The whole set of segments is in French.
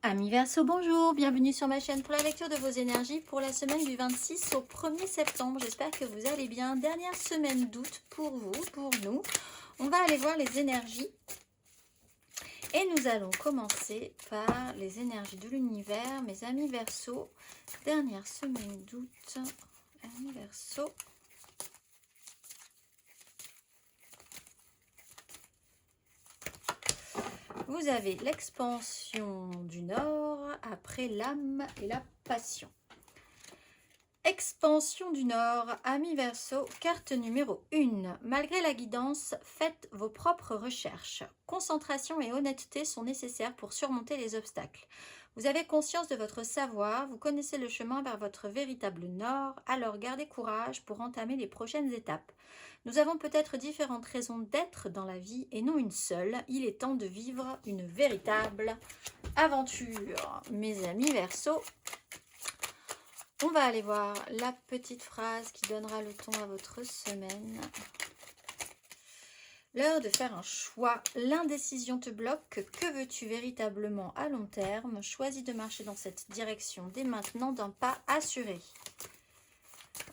Amis Verseau, bonjour, bienvenue sur ma chaîne pour la lecture de vos énergies pour la semaine du 26 au 1er septembre. J'espère que vous allez bien. Dernière semaine d'août pour vous, pour nous. On va aller voir les énergies. Et nous allons commencer par les énergies de l'univers. Mes amis Verseau, dernière semaine d'août. Amis Verseau. Vous avez l'expansion du Nord après l'âme et la passion. Expansion du Nord, amis Verseau, carte numéro 1. Malgré la guidance, faites vos propres recherches. Concentration et honnêteté sont nécessaires pour surmonter les obstacles. Vous avez conscience de votre savoir, vous connaissez le chemin vers votre véritable Nord, alors gardez courage pour entamer les prochaines étapes. Nous avons peut-être différentes raisons d'être dans la vie et non une seule. Il est temps de vivre une véritable aventure. Mes amis Verseau, on va aller voir la petite phrase qui donnera le ton à votre semaine. L'heure de faire un choix. L'indécision te bloque. Que veux-tu véritablement à long terme? Choisis de marcher dans cette direction dès maintenant d'un pas assuré.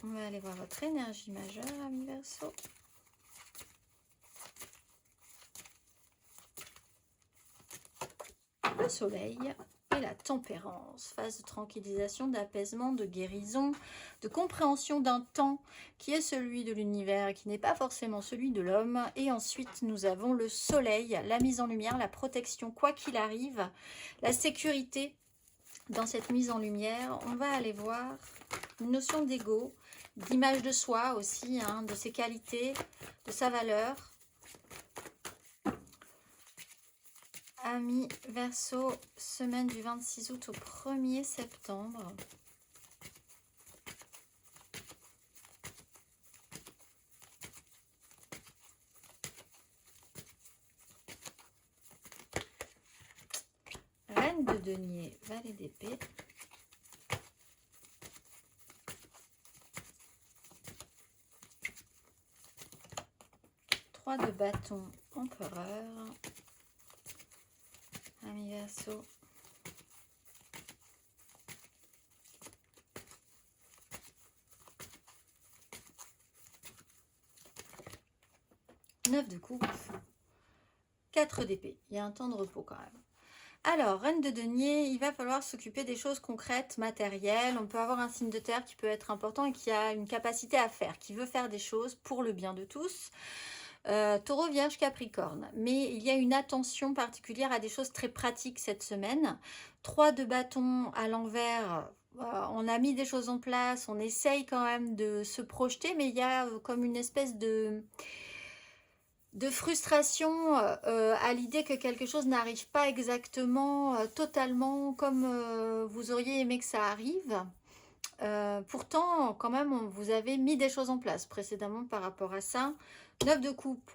On va aller voir votre énergie majeure, amis Verseau. Le soleil et la tempérance, phase de tranquillisation, d'apaisement, de guérison, de compréhension d'un temps qui est celui de l'univers et qui n'est pas forcément celui de l'homme. Et ensuite, nous avons le soleil, la mise en lumière, la protection, quoi qu'il arrive, la sécurité dans cette mise en lumière. On va aller voir une notion d'ego, d'image de soi aussi, de ses qualités, de sa valeur. Amis Verseau, semaine du 26 août au 1er septembre. Reine de denier, valet d'épée. Trois de bâton, empereur. Amis Verseau. Neuf de coupe. 4 d'épée. Il y a un temps de repos quand même. Alors, reine de denier, il va falloir s'occuper des choses concrètes, matérielles. On peut avoir un signe de terre qui peut être important et qui a une capacité à faire, qui veut faire des choses pour le bien de tous. Taureau, Vierge, Capricorne. Mais il y a une attention particulière à des choses très pratiques cette semaine. 3 de bâton à l'envers. On a mis des choses en place. On essaye quand même de se projeter. Mais il y a comme une espèce de frustration à l'idée que quelque chose n'arrive pas exactement, totalement comme vous auriez aimé que ça arrive. Pourtant, quand même, vous avez mis des choses en place précédemment par rapport à ça. 9 de coupe,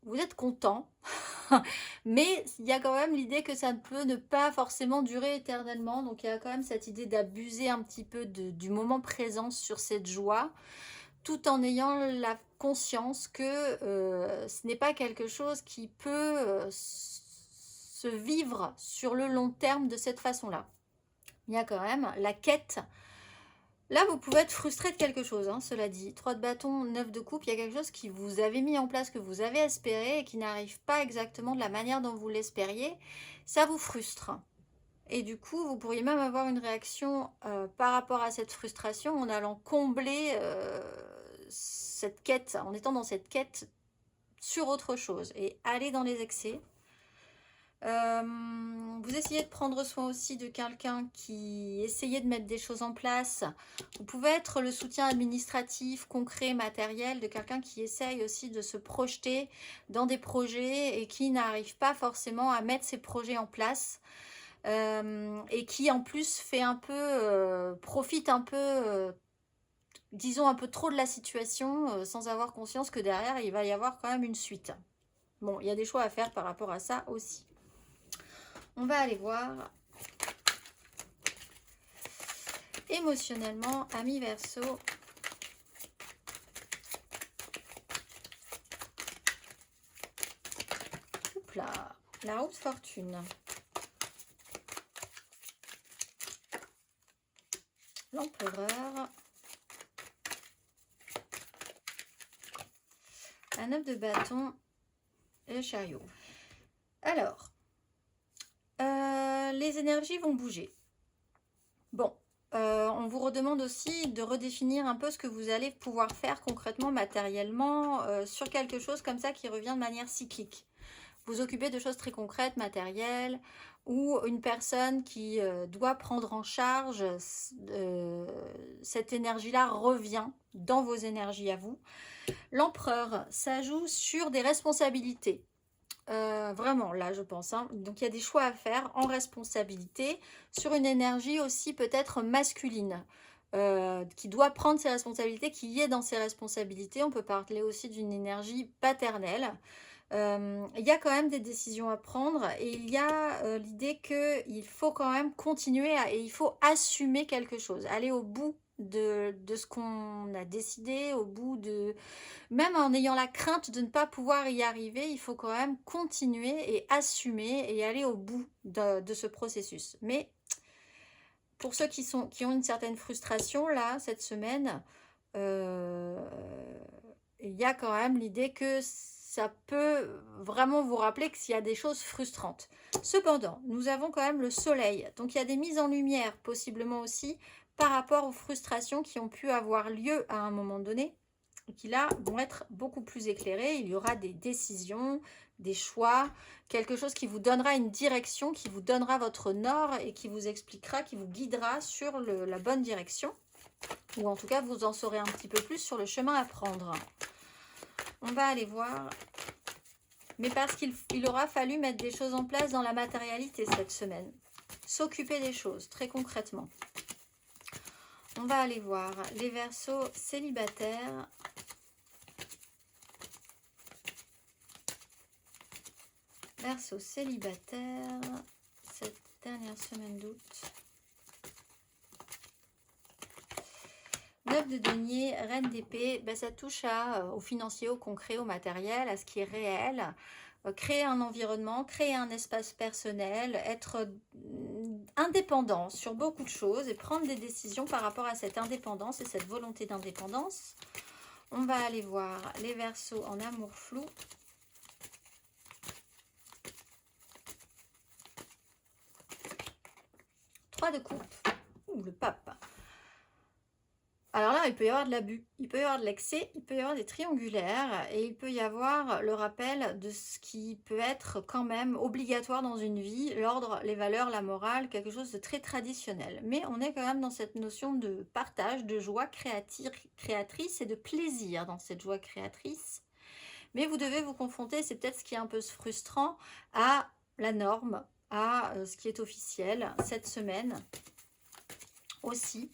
vous êtes content, mais il y a quand même l'idée que ça ne peut ne pas forcément durer éternellement. Donc, il y a quand même cette idée d'abuser un petit peu du moment présent sur cette joie, tout en ayant la conscience que ce n'est pas quelque chose qui peut se vivre sur le long terme de cette façon-là. Il y a quand même la quête. Là, vous pouvez être frustré de quelque chose, cela dit. 3 de bâton, 9 de coupe, il y a quelque chose qui vous avez mis en place, que vous avez espéré et qui n'arrive pas exactement de la manière dont vous l'espériez. Ça vous frustre. Et du coup, vous pourriez même avoir une réaction par rapport à cette frustration en allant combler cette quête, en étant dans cette quête sur autre chose et aller dans les excès. Vous essayez de prendre soin aussi de quelqu'un qui essayait de mettre des choses en place. Vous pouvez être le soutien administratif, concret, matériel de quelqu'un qui essaye aussi de se projeter dans des projets et qui n'arrive pas forcément à mettre ses projets en place. Et qui en plus fait un peu, profite un peu, disons un peu trop de la situation sans avoir conscience que derrière il va y avoir quand même une suite. Bon, il y a des choix à faire par rapport à ça aussi. On va aller voir émotionnellement, amis Verseau. Oups là, la haute fortune. l'empereur, un 9 de bâton et le chariot. Alors, les énergies vont bouger. Bon, on vous redemande aussi de redéfinir un peu ce que vous allez pouvoir faire concrètement, matériellement, sur quelque chose comme ça qui revient de manière cyclique. Vous occupez de choses très concrètes, matérielles, ou une personne qui doit prendre en charge cette énergie-là revient dans vos énergies à vous. L'empereur, ça joue sur des responsabilités. Vraiment, là, je pense. Hein. Donc, il y a des choix à faire en responsabilité sur une énergie aussi peut-être masculine. Qui doit prendre ses responsabilités, qui est dans ses responsabilités. On peut parler aussi d'une énergie paternelle. Il y a quand même des décisions à prendre et il y a l'idée qu'il faut quand même continuer et il faut assumer quelque chose, aller au bout de ce qu'on a décidé, au bout de... Même en ayant la crainte de ne pas pouvoir y arriver, il faut quand même continuer et assumer et aller au bout de ce processus. Mais pour ceux qui ont une certaine frustration, là, cette semaine, il y a quand même l'idée que ça peut vraiment vous rappeler qu'il y a des choses frustrantes. Cependant, nous avons quand même le soleil. Donc, il y a des mises en lumière, possiblement aussi, par rapport aux frustrations qui ont pu avoir lieu à un moment donné, et qui là vont être beaucoup plus éclairées. Il y aura des décisions, des choix, quelque chose qui vous donnera une direction, qui vous donnera votre nord et qui vous expliquera, qui vous guidera sur la bonne direction. Ou en tout cas, vous en saurez un petit peu plus sur le chemin à prendre. On va aller voir. Mais parce qu'il aura fallu mettre des choses en place dans la matérialité cette semaine. S'occuper des choses, très concrètement. On va aller voir les Verseaux célibataires. Verseaux célibataires, cette dernière semaine d'août. 9 de denier, reine d'épée, ben ça touche au financier, au concret, au matériel, à ce qui est réel. Créer un environnement, créer un espace personnel, être indépendant sur beaucoup de choses et prendre des décisions par rapport à cette indépendance et cette volonté d'indépendance. On va aller voir les Verseaux en amour flou. Trois de coupe. Ouh, le pape. Alors là, il peut y avoir de l'abus, il peut y avoir de l'excès, il peut y avoir des triangulaires et il peut y avoir le rappel de ce qui peut être quand même obligatoire dans une vie, l'ordre, les valeurs, la morale, quelque chose de très traditionnel. Mais on est quand même dans cette notion de partage, de joie créatrice et de plaisir dans cette joie créatrice. Mais vous devez vous confronter, c'est peut-être ce qui est un peu frustrant, à la norme, à ce qui est officiel cette semaine aussi.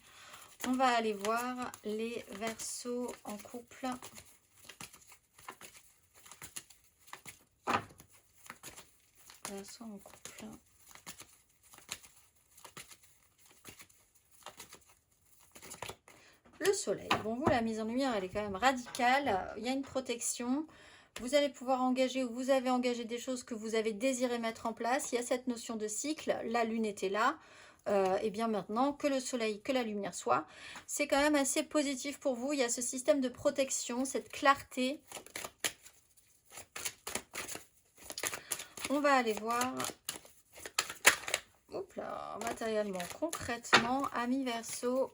On va aller voir les Verseaux en couple. Verseaux en couple. Le soleil. Bon, vous, la mise en lumière, elle est quand même radicale. Il y a une protection. Vous allez pouvoir engager ou vous avez engagé des choses que vous avez désiré mettre en place. Il y a cette notion de cycle. La lune était là. Et bien maintenant, que le soleil, que la lumière soit, c'est quand même assez positif pour vous. Il y a ce système de protection, cette clarté. On va aller voir, hop là, matériellement, concrètement, amis Verseaux,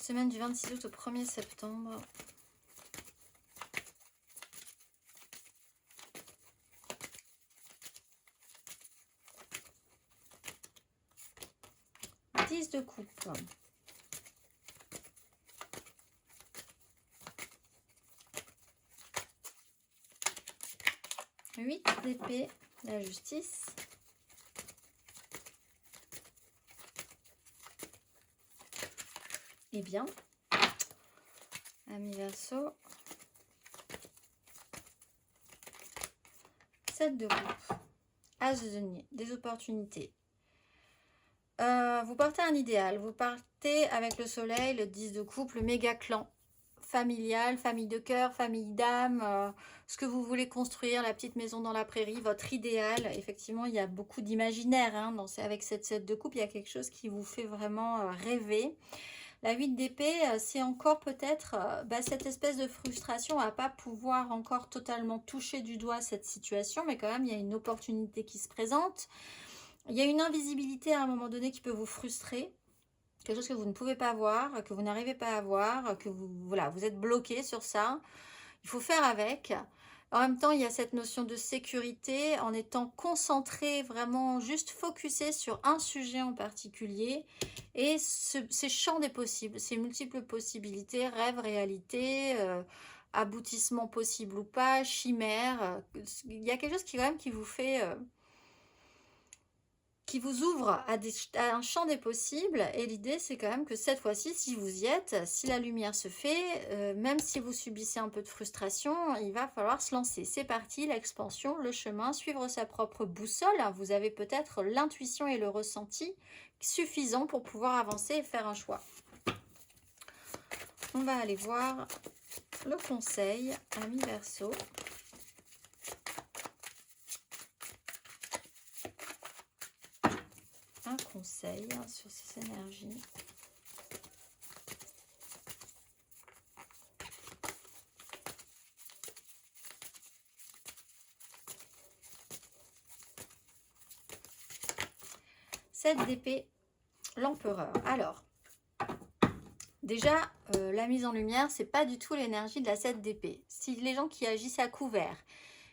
semaine du 26 août au 1er septembre. De coupe. 8 d'épée, la justice. Eh bien, amis Verseaux, 7 de coupe, as de denier, des opportunités. Vous partez un idéal, vous partez avec le soleil, le 10 de coupe, le méga clan familial, famille de cœur, famille d'âme, ce que vous voulez construire, la petite maison dans la prairie, votre idéal. Effectivement, il y a beaucoup d'imaginaire, hein, avec cette 7 de coupe, il y a quelque chose qui vous fait vraiment rêver. La 8 d'épée, c'est encore peut-être cette espèce de frustration à ne pas pouvoir encore totalement toucher du doigt cette situation, mais quand même, il y a une opportunité qui se présente. Il y a une invisibilité à un moment donné qui peut vous frustrer, quelque chose que vous ne pouvez pas voir, que vous n'arrivez pas à voir, que voilà, vous êtes bloqué sur ça. Il faut faire avec. En même temps, il y a cette notion de sécurité en étant concentré, vraiment juste focusé sur un sujet en particulier et ces champs des possibles, ces multiples possibilités, rêves, réalité, aboutissement possible ou pas, chimère. Il y a quelque chose qui quand même qui vous fait... qui vous ouvre à un champ des possibles, et l'idée c'est quand même que cette fois-ci, si vous y êtes, si la lumière se fait, même si vous subissez un peu de frustration, il va falloir se lancer. C'est parti, l'expansion, le chemin, suivre sa propre boussole. Vous avez peut-être l'intuition et le ressenti suffisants pour pouvoir avancer et faire un choix. On va aller voir le conseil, ami Verseau. Un conseil sur ces énergies. Cette d'épée, l'empereur. Alors, déjà, la mise en lumière, c'est pas du tout l'énergie de la 7 d'épée. Si les gens qui agissent à couvert,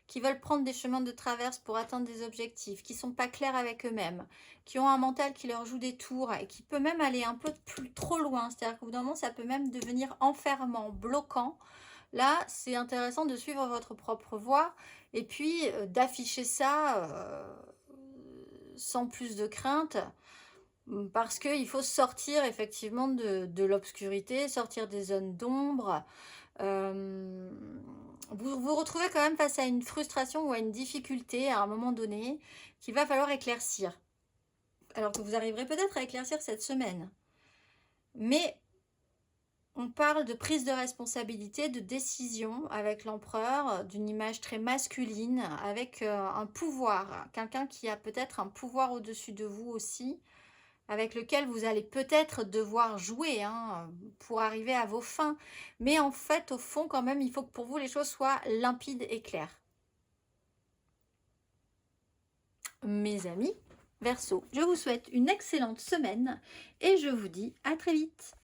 qui veulent prendre des chemins de traverse pour atteindre des objectifs, qui sont pas clairs avec eux-mêmes, qui ont un mental qui leur joue des tours et qui peut même aller un peu plus trop loin, c'est-à-dire qu'au bout d'un moment, ça peut même devenir enfermant, bloquant. Là, c'est intéressant de suivre votre propre voie et puis d'afficher ça sans plus de crainte, parce qu'il faut sortir effectivement de l'obscurité, sortir des zones d'ombre. Vous vous retrouvez quand même face à une frustration ou à une difficulté à un moment donné qu'il va falloir éclaircir. Alors que vous arriverez peut-être à éclaircir cette semaine. Mais on parle de prise de responsabilité, de décision avec l'empereur, d'une image très masculine, avec un pouvoir. Quelqu'un qui a peut-être un pouvoir au-dessus de vous aussi, avec lequel vous allez peut-être devoir jouer pour arriver à vos fins. Mais en fait, au fond, quand même, il faut que pour vous, les choses soient limpides et claires. Mes amis Verseau, je vous souhaite une excellente semaine et je vous dis à très vite.